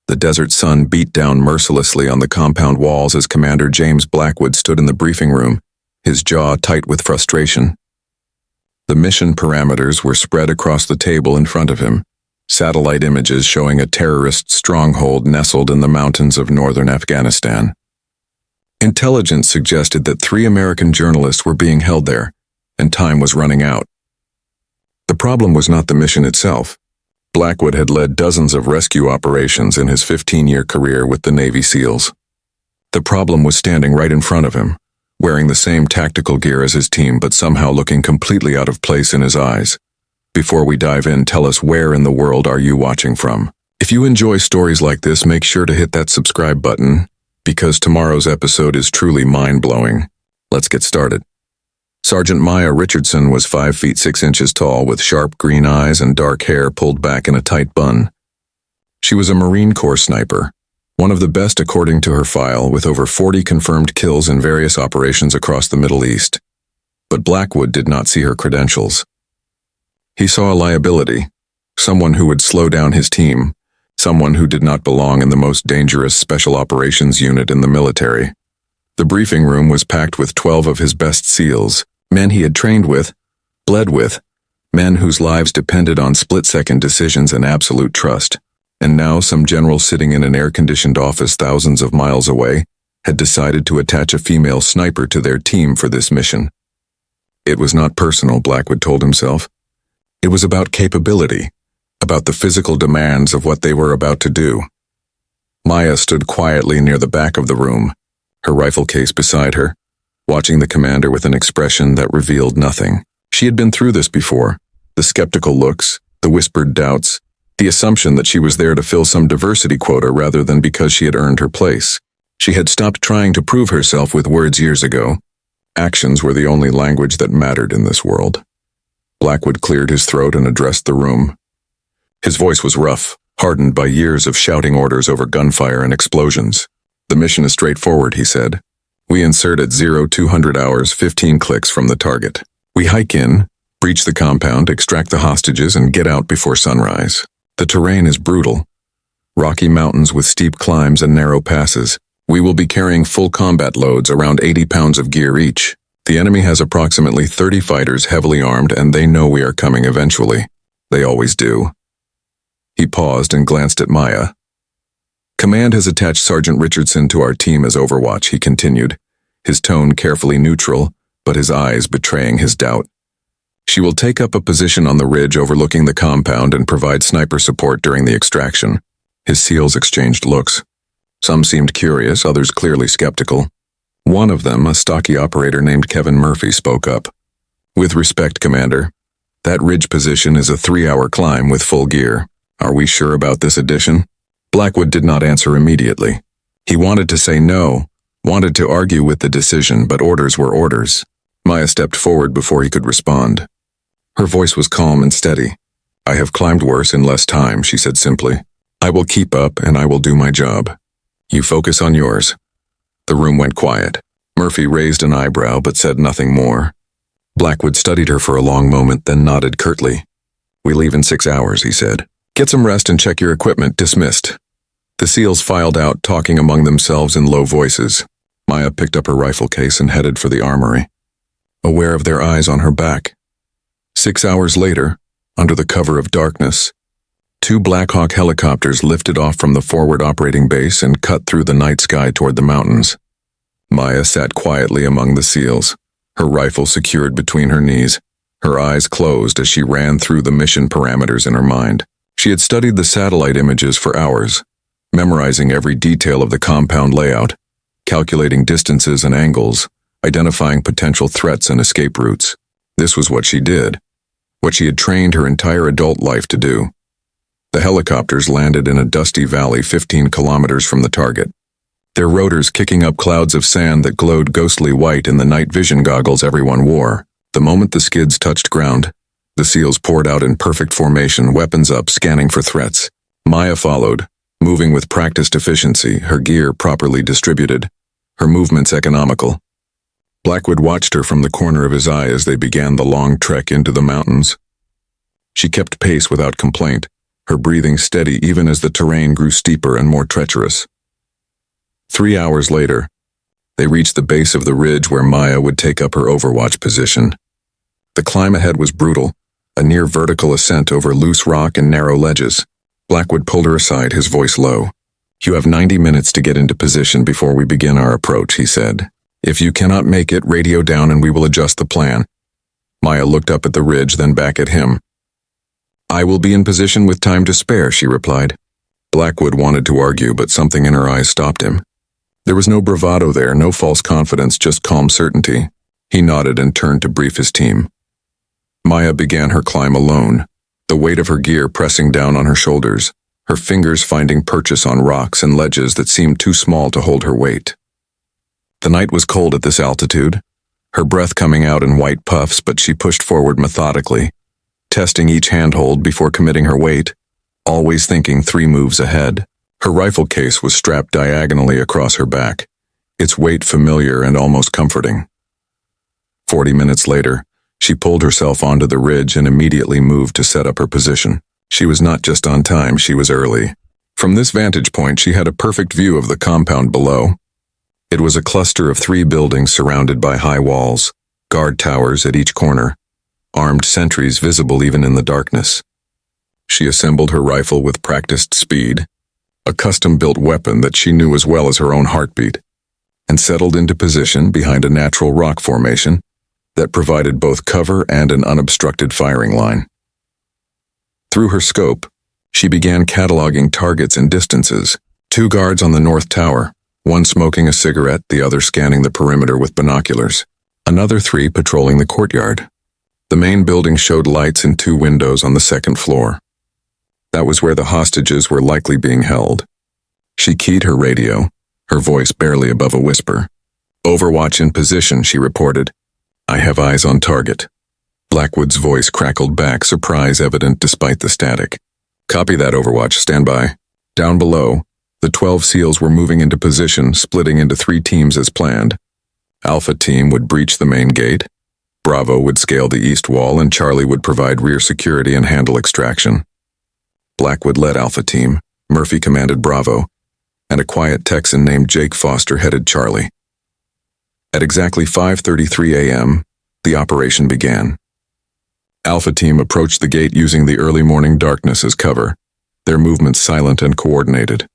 The desert sun beat down mercilessly on the compound walls as Commander James Blackwood stood in the briefing room, his jaw tight with frustration. The mission parameters were spread across the table in front of him, satellite images showing a terrorist stronghold nestled in the mountains of northern Afghanistan. Intelligence suggested that 3 American journalists were being held there, and time was running out. The problem was not the mission itself. Blackwood had led dozens of rescue operations in his 15-year career with the Navy SEALs. The problem was standing right in front of him, wearing the same tactical gear as his team but somehow looking completely out of place in his eyes. Before we dive in, tell us, where in the world are you watching from? If you enjoy stories like this, make sure to hit that subscribe button, because tomorrow's episode is truly mind-blowing. Let's get started. Sergeant Maya Richardson was 5 feet 6 inches tall with sharp green eyes and dark hair pulled back in a tight bun. She was a Marine Corps sniper, one of the best according to her file, with over 40 confirmed kills in various operations across the Middle East. But Blackwood did not see her credentials. He saw a liability, someone who would slow down his team, someone who did not belong in the most dangerous special operations unit in the military. The briefing room was packed with 12 of his best SEALs, men he had trained with, bled with, men whose lives depended on split-second decisions and absolute trust. And now some general sitting in an air-conditioned office thousands of miles away had decided to attach a female sniper to their team for this mission. It was not personal, Blackwood told himself. It was about capability, about the physical demands of what they were about to do. Maya stood quietly near the back of the room, her rifle case beside her, watching the commander with an expression that revealed nothing. She had been through this before, the skeptical looks, the whispered doubts, the assumption that she was there to fill some diversity quota rather than because she had earned her place. She had stopped trying to prove herself with words years ago. Actions were the only language that mattered in this world. Blackwood cleared his throat and addressed the room. His voice was rough, hardened by years of shouting orders over gunfire and explosions. "The mission is straightforward," he said. "We insert at 0200 hours 15 clicks from the target. We hike in, breach the compound, extract the hostages, and get out before sunrise. The terrain is brutal. Rocky mountains with steep climbs and narrow passes. We will be carrying full combat loads, around 80 pounds of gear each. The enemy has approximately 30 fighters heavily armed, and they know we are coming eventually. They always do." He paused and glanced at Maya. "Command has attached Sergeant Richardson to our team as Overwatch," he continued, his tone carefully neutral, but his eyes betraying his doubt. "She will take up a position on the ridge overlooking the compound and provide sniper support during the extraction." His SEALs exchanged looks. Some seemed curious, others clearly skeptical. One of them, a stocky operator named Kevin Murphy, spoke up. "With respect, Commander, that ridge position is a 3-hour climb with full gear. Are we sure about this addition?" Blackwood did not answer immediately. He wanted to say no, wanted to argue with the decision, but orders were orders. Maya stepped forward before he could respond. Her voice was calm and steady. "I have climbed worse in less time," she said simply. "I will keep up and I will do my job. You focus on yours." The room went quiet. Murphy raised an eyebrow but said nothing more. Blackwood studied her for a long moment, then nodded curtly. "We leave in 6 hours," he said. "Get some rest and check your equipment. Dismissed." The SEALs filed out, talking among themselves in low voices. Maya picked up her rifle case and headed for the armory, aware of their eyes on her back. 6 hours later, under the cover of darkness, 2 Black Hawk helicopters lifted off from the forward operating base and cut through the night sky toward the mountains. Maya sat quietly among the SEALs, her rifle secured between her knees, her eyes closed as she ran through the mission parameters in her mind. She had studied the satellite images for hours, memorizing every detail of the compound layout, calculating distances and angles, identifying potential threats and escape routes. This was what she did, what she had trained her entire adult life to do. The helicopters landed in a dusty valley 15 kilometers from the target, their rotors kicking up clouds of sand that glowed ghostly white in the night vision goggles everyone wore. The moment the skids touched ground, the SEALs poured out in perfect formation, weapons up, scanning for threats. Maya followed, moving with practiced efficiency, her gear properly distributed, her movements economical. Blackwood watched her from the corner of his eye as they began the long trek into the mountains. She kept pace without complaint, her breathing steady even as the terrain grew steeper and more treacherous. 3 hours later, they reached the base of the ridge where Maya would take up her overwatch position. The climb ahead was brutal, a near vertical ascent over loose rock and narrow ledges. Blackwood pulled her aside, his voice low. "You have 90 minutes to get into position before we begin our approach," he said. "If you cannot make it, radio down and we will adjust the plan." Maya looked up at the ridge, then back at him. "I will be in position with time to spare," she replied. Blackwood wanted to argue, but something in her eyes stopped him. There was no bravado there, no false confidence, just calm certainty. He nodded and turned to brief his team. Maya began her climb alone, the weight of her gear pressing down on her shoulders, her fingers finding purchase on rocks and ledges that seemed too small to hold her weight. The night was cold at this altitude, her breath coming out in white puffs, but she pushed forward methodically, testing each handhold before committing her weight, always thinking 3 moves ahead. Her rifle case was strapped diagonally across her back, its weight familiar and almost comforting. 40 minutes later, she pulled herself onto the ridge and immediately moved to set up her position. She was not just on time, she was early. From this vantage point, she had a perfect view of the compound below. It was a cluster of 3 buildings surrounded by high walls, guard towers at each corner, armed sentries visible even in the darkness. She assembled her rifle with practiced speed, a custom-built weapon that she knew as well as her own heartbeat, and settled into position behind a natural rock formation that provided both cover and an unobstructed firing line. Through her scope, she began cataloging targets and distances. 2 guards on the north tower, one smoking a cigarette, the other scanning the perimeter with binoculars. Another 3 patrolling the courtyard. The main building showed lights in 2 windows on the 2nd floor. That was where the hostages were likely being held. She keyed her radio, her voice barely above a whisper. "Overwatch in position," she reported. "I have eyes on target." Blackwood's voice crackled back, surprise evident despite the static. "Copy that, Overwatch. Stand by." Down below, the 12 SEALs were moving into position, splitting into 3 teams as planned. Alpha Team would breach the main gate, Bravo would scale the east wall, and Charlie would provide rear security and handle extraction. Blackwood led Alpha Team, Murphy commanded Bravo, and a quiet Texan named Jake Foster headed Charlie. At exactly 5:33 a.m., the operation began. Alpha Team approached the gate using the early morning darkness as cover, their movements silent and coordinated.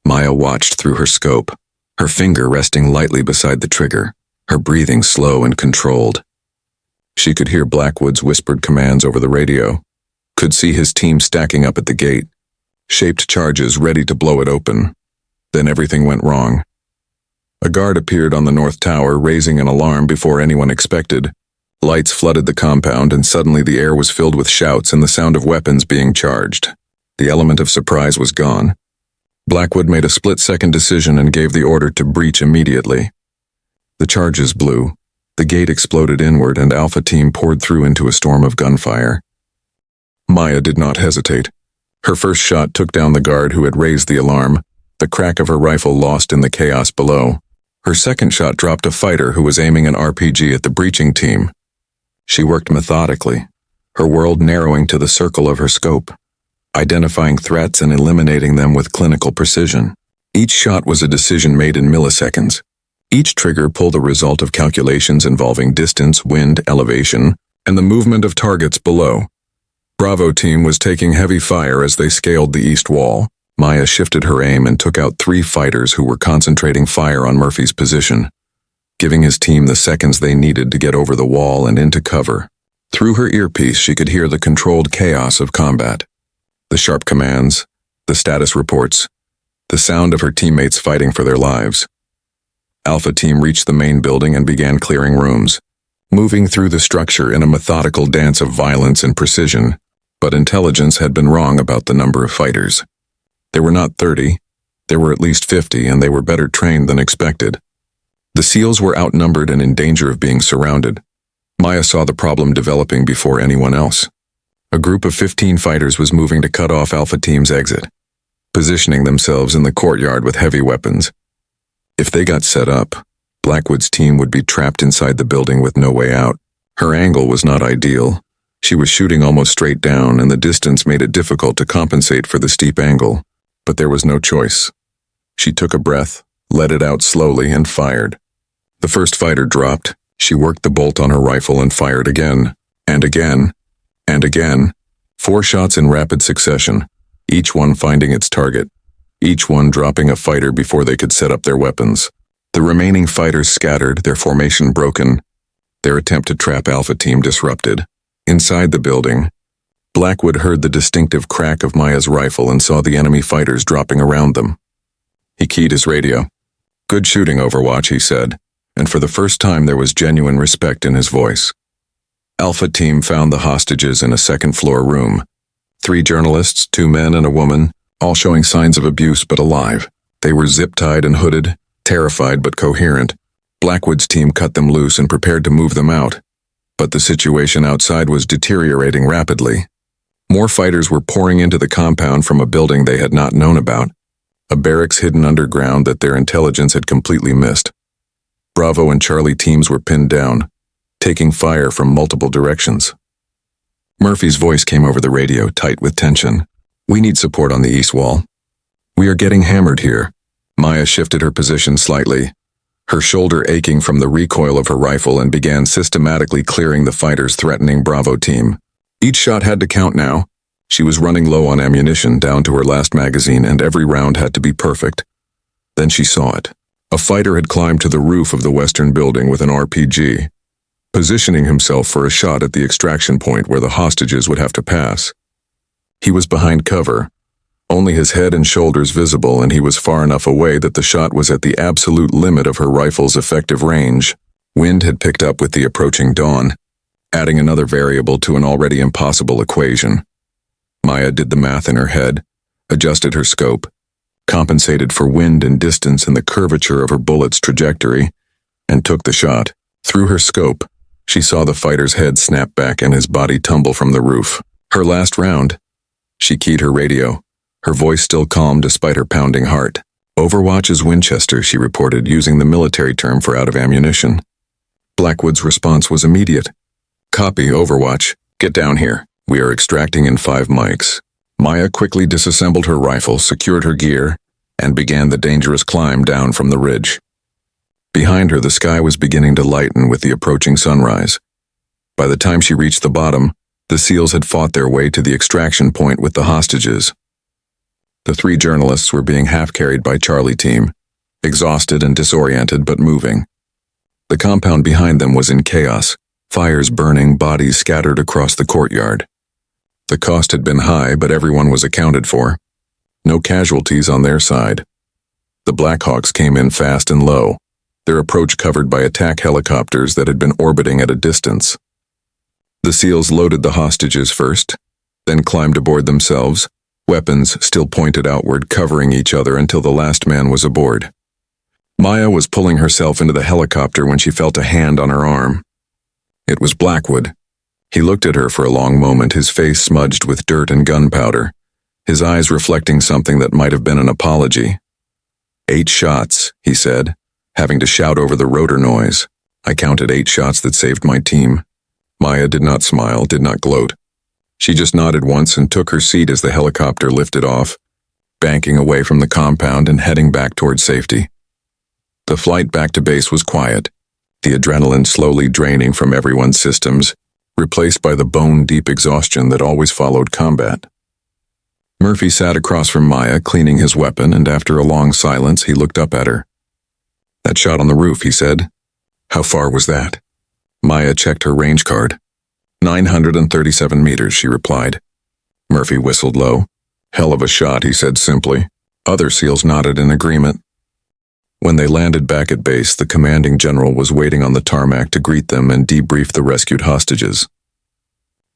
Maya watched through her scope, her finger resting lightly beside the trigger, her breathing slow and controlled. She could hear Blackwood's whispered commands over the radio, could see his team stacking up at the gate, shaped charges ready to blow it open. Then everything went wrong. A guard appeared on the north tower, raising an alarm before anyone expected. Lights flooded the compound, and suddenly the air was filled with shouts and the sound of weapons being charged. The element of surprise was gone. Blackwood made a split-second decision and gave the order to breach immediately. The charges blew, the gate exploded inward, and Alpha Team poured through into a storm of gunfire. Maya did not hesitate. Her first shot took down the guard who had raised the alarm, the crack of her rifle lost in the chaos below. Her second shot dropped a fighter who was aiming an RPG at the breaching team. She worked methodically, her world narrowing to the circle of her scope, identifying threats and eliminating them with clinical precision. Each shot was a decision made in milliseconds. Each trigger pulled a result of calculations involving distance, wind, elevation, and the movement of targets below. Bravo Team was taking heavy fire as they scaled the east wall. Maya shifted her aim and took out 3 fighters who were concentrating fire on Murphy's position, giving his team the seconds they needed to get over the wall and into cover. Through her earpiece, she could hear the controlled chaos of combat. The sharp commands, the status reports, the sound of her teammates fighting for their lives. Alpha Team reached the main building and began clearing rooms, moving through the structure in a methodical dance of violence and precision, but intelligence had been wrong about the number of fighters. There were not 30, there were at least 50, and they were better trained than expected. The SEALs were outnumbered and in danger of being surrounded. Maya saw the problem developing before anyone else. A group of 15 fighters was moving to cut off Alpha Team's exit, positioning themselves in the courtyard with heavy weapons. If they got set up, Blackwood's team would be trapped inside the building with no way out. Her angle was not ideal, She was shooting almost straight down, and the distance made it difficult to compensate for the steep angle. But there was no choice. She took a breath, let it out slowly, and fired. The first fighter dropped. She worked the bolt on her rifle and fired again, and again, and again. 4 shots in rapid succession, each one finding its target, each one dropping a fighter before they could set up their weapons. The remaining fighters scattered, their formation broken, their attempt to trap Alpha Team disrupted. Inside the building, Blackwood heard the distinctive crack of Maya's rifle and saw the enemy fighters dropping around them. He keyed his radio. "Good shooting, Overwatch," he said, and for the first time there was genuine respect in his voice. Alpha Team found the hostages in a second-floor room. 3 journalists, 2 men and a woman, all showing signs of abuse but alive. They were zip-tied and hooded, terrified but coherent. Blackwood's team cut them loose and prepared to move them out. But the situation outside was deteriorating rapidly. More fighters were pouring into the compound from a building they had not known about, a barracks hidden underground that their intelligence had completely missed. Bravo and Charlie teams were pinned down, taking fire from multiple directions. Murphy's voice came over the radio, tight with tension. "We need support on the east wall. We are getting hammered here." Maya shifted her position slightly, her shoulder aching from the recoil of her rifle, and began systematically clearing the fighters threatening Bravo Team. Each shot had to count now. She was running low on ammunition, down to her last magazine, and every round had to be perfect. Then she saw it. A fighter had climbed to the roof of the western building with an RPG, positioning himself for a shot at the extraction point where the hostages would have to pass. He was behind cover, only his head and shoulders visible, and he was far enough away that the shot was at the absolute limit of her rifle's effective range. Wind had picked up with the approaching dawn, adding another variable to an already impossible equation. Maya did the math in her head, adjusted her scope, compensated for wind and distance and the curvature of her bullet's trajectory, and took the shot. Through her scope, she saw the fighter's head snap back and his body tumble from the roof. Her last round. She keyed her radio, her voice still calm despite her pounding heart. "Overwatch is Winchester," she reported, using the military term for out of ammunition. Blackwood's response was immediate. "Copy, Overwatch. Get down here. We are extracting in 5 mics." Maya quickly disassembled her rifle, secured her gear, and began the dangerous climb down from the ridge. Behind her, the sky was beginning to lighten with the approaching sunrise. By the time she reached the bottom, the SEALs had fought their way to the extraction point with the hostages. The 3 journalists were being half-carried by Charlie Team, exhausted and disoriented but moving. The compound behind them was in chaos, fires burning, bodies scattered across the courtyard. The cost had been high, but everyone was accounted for. No casualties on their side. The Blackhawks came in fast and low, their approach covered by attack helicopters that had been orbiting at a distance. The SEALs loaded the hostages first, then climbed aboard themselves, weapons still pointed outward, covering each other until the last man was aboard. Maya was pulling herself into the helicopter when she felt a hand on her arm. It was Blackwood. He looked at her for a long moment, his face smudged with dirt and gunpowder, his eyes reflecting something that might have been an apology. 8 shots, he said, having to shout over the rotor noise. "I counted 8 shots that saved my team." Maya did not smile, did not gloat. She just nodded once and took her seat as the helicopter lifted off, banking away from the compound and heading back toward safety. The flight back to base was quiet, the adrenaline slowly draining from everyone's systems, replaced by the bone-deep exhaustion that always followed combat. Murphy sat across from Maya, cleaning his weapon, and after a long silence, he looked up at her. "That shot on the roof," he said. "How far was that?" Maya checked her range card. 937 meters, she replied. Murphy whistled low. "Hell of a shot," he said simply. Other SEALs nodded in agreement. When they landed back at base, the commanding general was waiting on the tarmac to greet them and debrief the rescued hostages.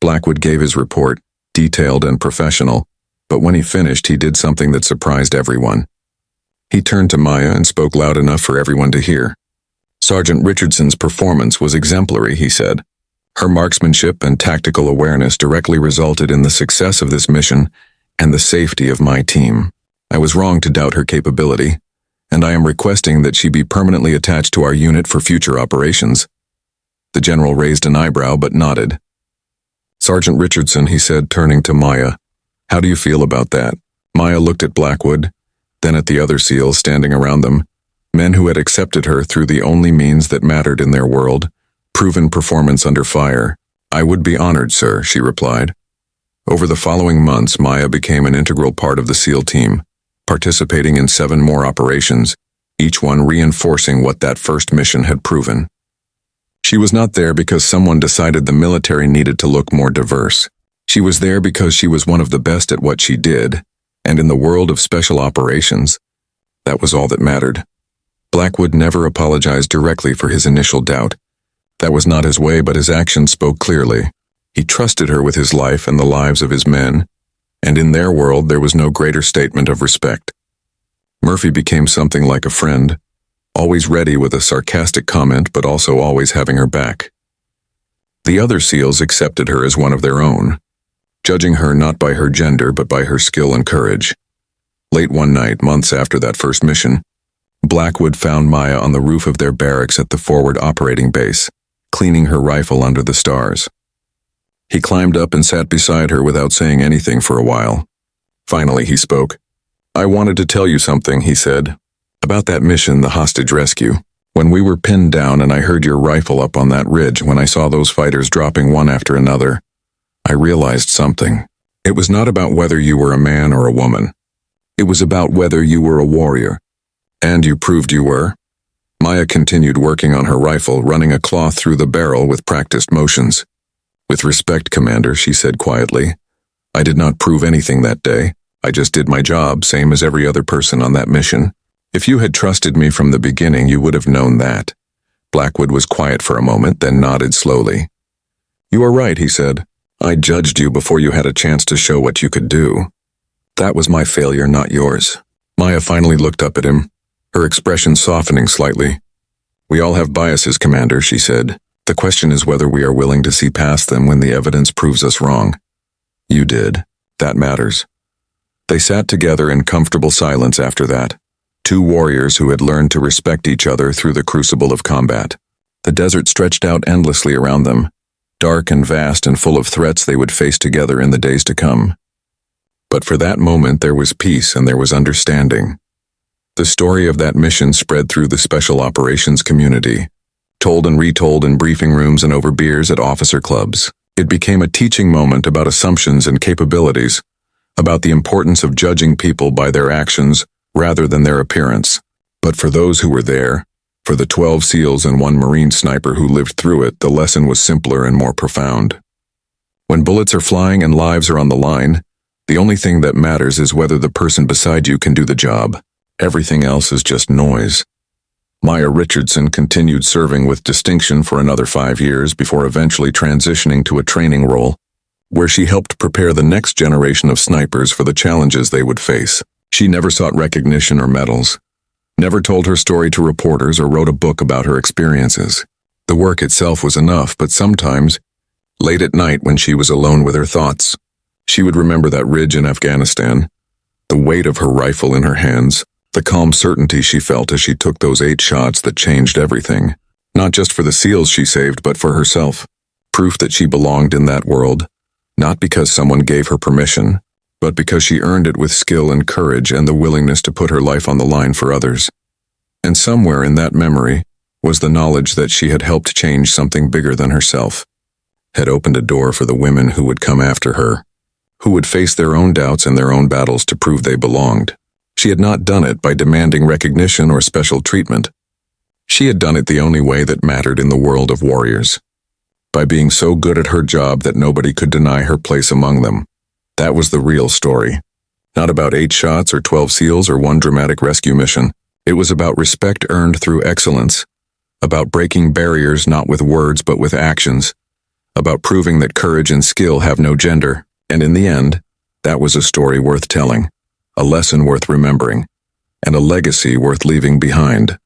Blackwood gave his report, detailed and professional, but when he finished, he did something that surprised everyone. He turned to Maya and spoke loud enough for everyone to hear. "Sergeant Richardson's performance was exemplary," he said. "Her marksmanship and tactical awareness directly resulted in the success of this mission and the safety of my team. I was wrong to doubt her capability, and I am requesting that she be permanently attached to our unit for future operations." The general raised an eyebrow but nodded. "Sergeant Richardson," he said, turning to Maya. "How do you feel about that?" Maya looked at Blackwood, then at the other SEALs standing around them, men who had accepted her through the only means that mattered in their world, proven performance under fire. "I would be honored, sir," she replied. Over the following months, Maya became an integral part of the SEAL team, participating in 7 more operations, each one reinforcing what that first mission had proven. She was not there because someone decided the military needed to look more diverse. She was there because she was one of the best at what she did, and in the world of special operations, that was all that mattered. Blackwood never apologized directly for his initial doubt. That was not his way, but his actions spoke clearly. He trusted her with his life and the lives of his men, and in their world there was no greater statement of respect. Murphy became something like a friend, always ready with a sarcastic comment but also always having her back. The other SEALs accepted her as one of their own, judging her not by her gender but by her skill and courage. Late one night, months after that first mission, Blackwood found Maya on the roof of their barracks at the forward operating base, cleaning her rifle under the stars. He climbed up and sat beside her without saying anything for a while. Finally, he spoke. "I wanted to tell you something," he said, "about that mission, the hostage rescue. When we were pinned down and I heard your rifle up on that ridge, when I saw those fighters dropping one after another, I realized something. It was not about whether you were a man or a woman. It was about whether you were a warrior. And you proved you were." Maya continued working on her rifle, running a cloth through the barrel with practiced motions. "With respect, Commander," she said quietly, "I did not prove anything that day. I just did my job, same as every other person on that mission. If you had trusted me from the beginning, you would have known that." Blackwood was quiet for a moment, then nodded slowly. "You are right," he said. "I judged you before you had a chance to show what you could do. That was my failure, not yours." Maya finally looked up at him, her expression softening slightly. "We all have biases, Commander," she said. "The question is whether we are willing to see past them when the evidence proves us wrong. You did. That matters." They sat together in comfortable silence after that, 2 warriors who had learned to respect each other through the crucible of combat. The desert stretched out endlessly around them, dark and vast and full of threats they would face together in the days to come. But for that moment there was peace and there was understanding. The story of that mission spread through the special operations community, told and retold in briefing rooms and over beers at officer clubs. It became a teaching moment about assumptions and capabilities, about the importance of judging people by their actions rather than their appearance. But for those who were there, for the 12 SEALs and 1 Marine sniper who lived through it, the lesson was simpler and more profound. When bullets are flying and lives are on the line, the only thing that matters is whether the person beside you can do the job. Everything else is just noise. Maya Richardson continued serving with distinction for another 5 years before eventually transitioning to a training role, where she helped prepare the next generation of snipers for the challenges they would face. She never sought recognition or medals, never told her story to reporters or wrote a book about her experiences. The work itself was enough, but sometimes, late at night when she was alone with her thoughts, she would remember that ridge in Afghanistan, the weight of her rifle in her hands, the calm certainty she felt as she took those 8 shots that changed everything, not just for the SEALs she saved, but for herself. Proof that she belonged in that world, not because someone gave her permission, but because she earned it with skill and courage and the willingness to put her life on the line for others. And somewhere in that memory was the knowledge that she had helped change something bigger than herself, had opened a door for the women who would come after her, who would face their own doubts and their own battles to prove they belonged. She had not done it by demanding recognition or special treatment. She had done it the only way that mattered in the world of warriors, by being so good at her job that nobody could deny her place among them. That was the real story. Not about 8 shots or 12 SEALs or 1 dramatic rescue mission. It was about respect earned through excellence, about breaking barriers not with words but with actions, about proving that courage and skill have no gender. And in the end, that was a story worth telling, a lesson worth remembering, and a legacy worth leaving behind.